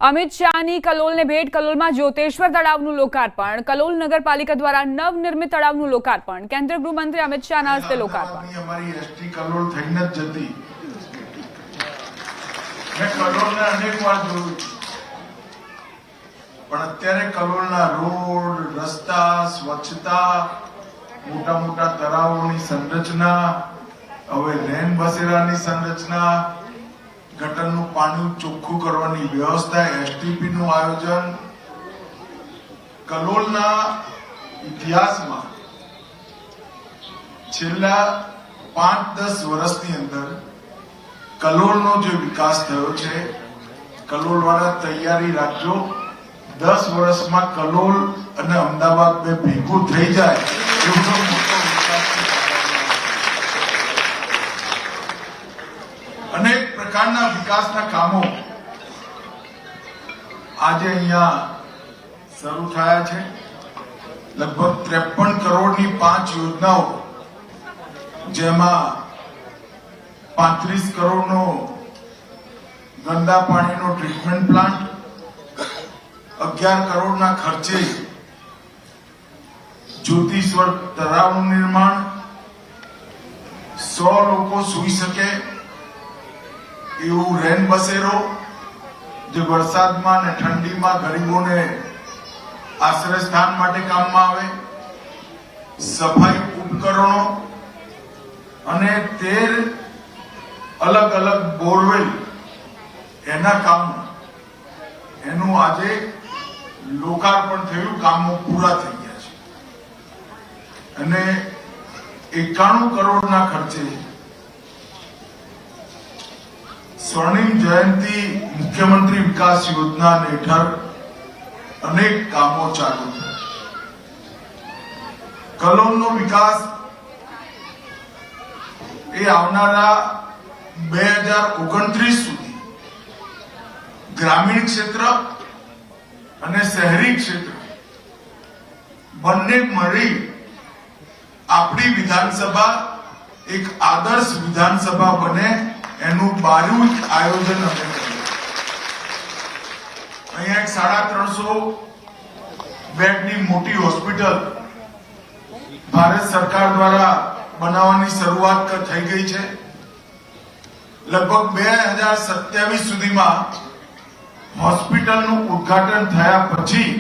અમિત શાહની કલોલને ભેટ, કલોલમાં જ્યોતેશ્વર તળાવનું લોકાર્પણ, કલોલ નગરપાલિકા દ્વારા નવનિર્મિત તળાવનું લોકાર્પણ, કેન્દ્રીય ગૃહમંત્રી અમિત શાહના હસ્તે લોકાર્પણ. અમારી એસટી કલોલ થઈને જ જતી. મેં કલોલને અનેક વાર જોયું, પણ અત્યારે કલોલના રોડ, રસ્તા, સ્વચ્છતા, મોટા મોટા તળાવોની સંરચના, હવે રેન બસેરાની સંરચના, ગટરનું પાણી ચોખ્ખું કરવાની વ્યવસ્થા, એસટીપી નું આયોજન, કલોલના ઇતિહાસમાં છેલ્લા 5-10 વર્ષની અંદર કલોલનો જે વિકાસ થયો છે, કલોલ વાળા તૈયારી રાખજો. 10 વર્ષમાં કલોલ અને અમદાવાદ બે ભેગું થઈ જાય એવડો મોટો વિકાસ. અનેક પ્રકારના વિકાસના કામો આજે અહીંયા શરૂ થયા છે. લગભગ 53 કરોડની 5 યોજનાઓ, જેમાં 35 કરોડનો ગંદા પાણીનો ટ્રીટમેન્ટ પ્લાન્ટ, 11 કરોડના ખર્ચે જ્યોતિશ્વર તળાવનું નિર્માણ, 100 લોકો સૂઈ શકે એવું રેન બસેરો, જે વરસાદમાં અને ઠંડીમાં ગરીબોને આશ્રય સ્થાન માટે કામમાં આવે, સફાઈ ઉપકરણો અને 13 અલગ અલગ બોરવેલ, એના કામ, એનું આજે લોકાર્પણ થયું. કામો પૂરા થઈ ગયા છે અને 91 કરોડના ખર્ચે સ્વર્ણિમ જયંતિ મુખ્યમંત્રી વિકાસ યોજના હેઠળ અનેક કામો ચાલુ છે. કલોલનો વિકાસ એ આવનારા 2029 સુધી ગ્રામીણ ક્ષેત્ર અને શહેરી ક્ષેત્ર બંને મળી આપણી વિધાનસભા એક આદર્શ વિધાનસભા બને, એનું બારું આયોજન અમે કર્યું. અહીંયા એક 350 બેડની મોટી હોસ્પિટલ ભારત સરકાર દ્વારા બનાવવાની શરૂઆત થઈ ગઈ છે. લગભગ 2027 સુધીમાં હોસ્પિટલનું ઉદ્ઘાટન થયા પછી